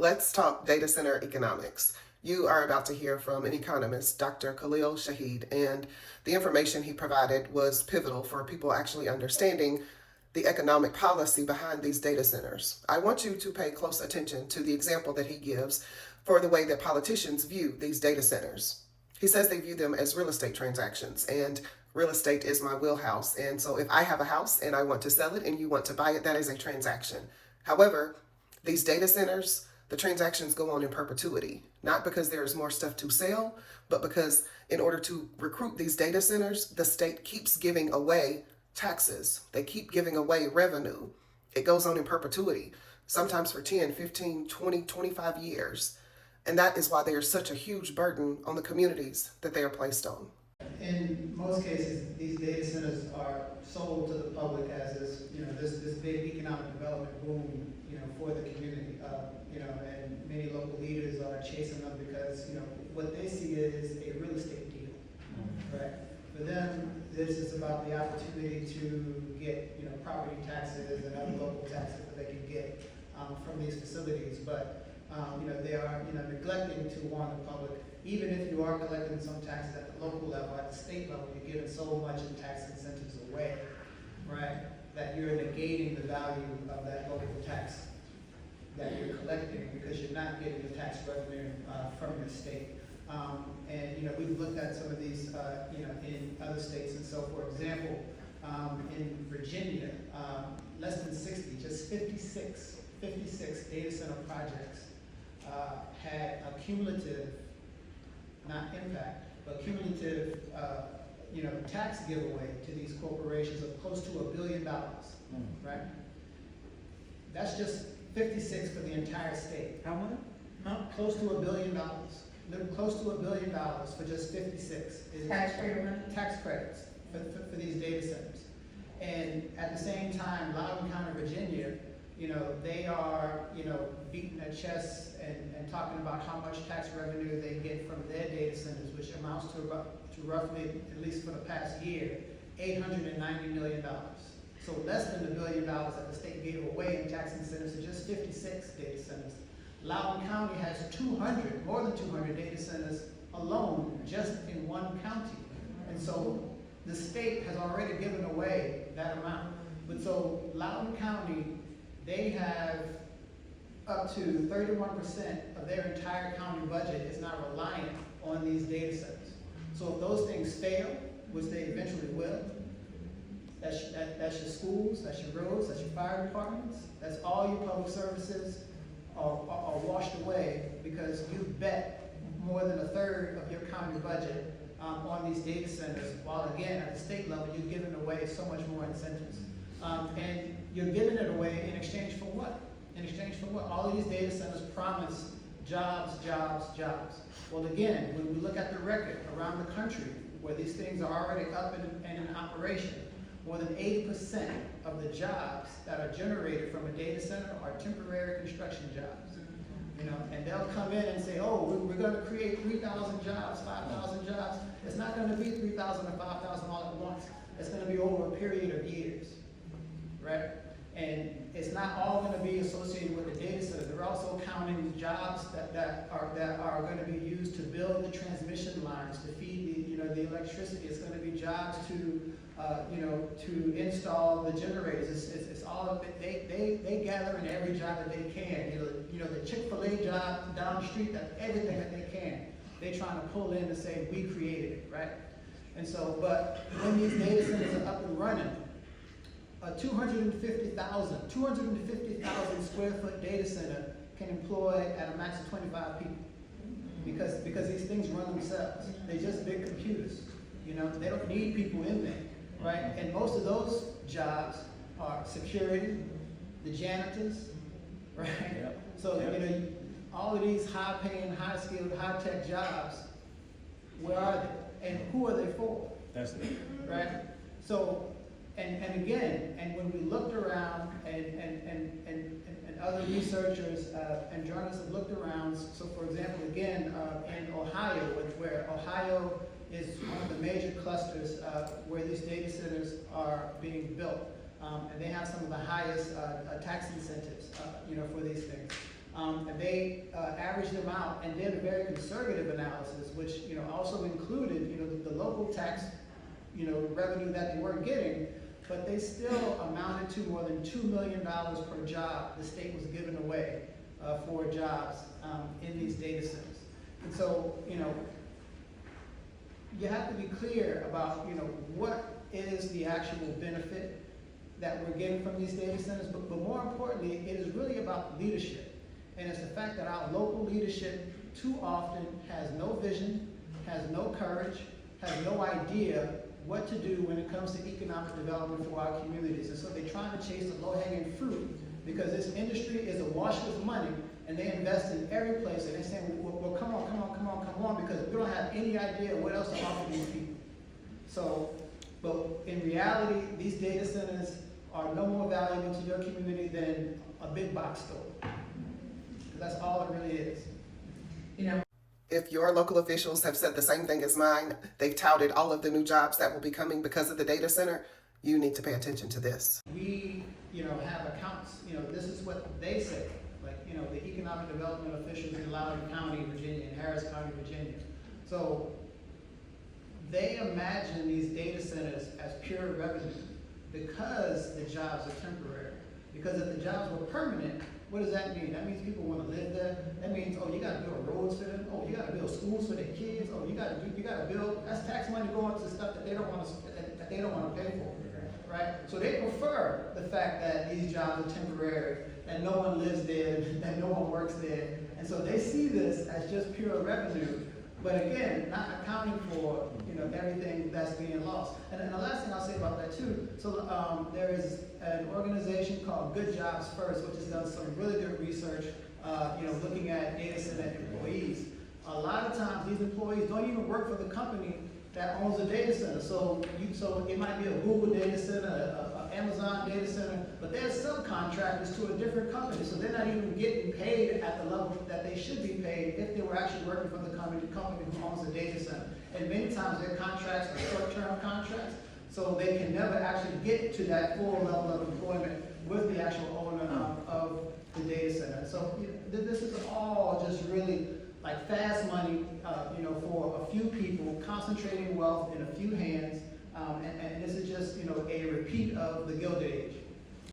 Let's talk data center economics. You are about to hear from an economist, Dr. Khalil Shahid, and the information he provided was pivotal for people actually understanding the economic policy behind these data centers. I want you to pay close attention to the example that he gives for the way that politicians view these data centers. He says they view them as real estate transactions, and real estate is my wheelhouse. And so if I have a house and I want to sell it and you want to buy it, that is a transaction. However, these data centers, the transactions go on in perpetuity, not because there is more stuff to sell, but because in order to recruit these data centers, the state keeps giving away taxes. They keep giving away revenue. It goes on in perpetuity, sometimes for 10, 15, 20, 25 years. And that is why they are such a huge burden on the communities that they are placed on. In most cases, these data centers are sold to the public as this big economic development boom, for the community, and many local leaders are chasing them because, what they see is a real estate deal, right? For them, this is about the opportunity to get, property taxes and other local taxes that they can get from these facilities, but they are, neglecting to warn the public. Even if you are collecting some taxes at the local level, at the state level, you're giving so much in tax incentives away, right? That you're negating the value of that local tax that you're collecting because you're not getting the tax revenue from your state. And we've looked at some of these, in other states. And so, for example, in Virginia, less than 60, just 56 data center projects had a cumulative, not impact, but cumulative, tax giveaway to these corporations of close to $1 billion, right? That's just 56 for the entire state. How much? Close to $1 billion. Close to $1 billion for just 56. Taxpayer money? Tax credits for these data centers. And at the same time, Loudoun County, Virginia, they are, beating their chests and talking about how much tax revenue they get from their data centers, which amounts to roughly, at least for the past year, $890 million. So less than $1 billion that the state gave away in tax incentives to just 56 data centers. Loudoun County has more than 200 data centers alone, just in one county. And so the state has already given away that amount. But so Loudoun County, they have up to 31% of their entire county budget is not reliant on these data centers. So if those things fail, which they eventually will, that's your schools, that's your roads, that's your fire departments, that's all your public services are washed away because you bet more than a third of your county budget on these data centers, while again, at the state level, you're giving away so much more incentives. And you're giving it away in exchange for what? In exchange for what? All of these data centers promise jobs, jobs, jobs. Well, again, when we look at the record around the country where these things are already up and in operation, more than 80% of the jobs that are generated from a data center are temporary construction jobs. And they'll come in and say, oh, we're going to create 3,000 jobs, 5,000 jobs. It's not going to be 3,000 or 5,000 all at once. It's going to be over a period of years, right? And it's not all going to be associated with the data center. They're also counting jobs that are going to be used to build the transmission lines to feed the electricity. It's going to be jobs to to install the generators. It's all of it. They gather in every job that they can. The Chick-fil-A job down the street. That's everything that they can. They're trying to pull in to say we created it, right? And so, but when these data centers are up and running, a 250,000 square foot data center can employ at a max of 25 people because these things run themselves. They're just big computers. They don't need people in there, right? And most of those jobs are security, the janitors, right? Yep. So all of these high-paying, high-skilled, high-tech jobs, where are they, and who are they for? That's it. Right. So. And again, and when we looked around and other researchers and journalists have looked around, so for example, again, in Ohio, where Ohio is one of the major clusters where these data centers are being built, and they have some of the highest tax incentives, for these things. And they averaged them out and did a very conservative analysis, which, you know, also included, you know, the local tax, you know, revenue that they weren't getting, but they still amounted to more than $2 million per job the state was giving away for jobs in these data centers. And so, you know, you have to be clear about, you know, what is the actual benefit that we're getting from these data centers, but more importantly, it is really about leadership. And it's the fact that our local leadership too often has no vision, has no courage, has no idea what to do when it comes to economic development for our communities. And so they're trying to chase the low-hanging fruit because this industry is awash with money and they invest in every place. And they're saying, well, come on, because we don't have any idea what else to offer these people. So, but in reality, these data centers are no more valuable to your community than a big box store. That's all it really is. You know, If your local officials have said the same thing as mine, they've touted all of the new jobs that will be coming because of the data center, you need to pay attention to this. We, you know, have accounts, you know, this is what they say. Like, you know, the economic development officials in Loudoun County, Virginia, and Harris County, Virginia. So they imagine these data centers as pure revenue because the jobs are temporary. Because if the jobs were permanent, what does that mean? That means people want to live there. That means, oh, you got to build roads for them. Oh, you got to build schools for their kids. Oh, you got to build. That's tax money going to stuff that they don't want to pay for, right? So they prefer the fact that these jobs are temporary, that no one lives there, that no one works there, and so they see this as just pure revenue. But again, not accounting for, you know, everything that's being lost. And the last thing I'll say about that too, so there is an organization called Good Jobs First, which has done some really good research, you know, looking at data center employees. A lot of times these employees don't even work for the company that owns the data center. So it might be a Google data center, a Amazon data center, but they're subcontractors to a different company. So they're not even getting paid at the level that they should be paid if they were actually working for the company who owns the data center. And many times their contracts are short-term contracts, so they can never actually get to that full level of employment with the actual owner of the data center. So you know, this is all just really like fast money, you know, for a few people, concentrating wealth in a few hands, and this is just, you know, a repeat of the Gilded Age.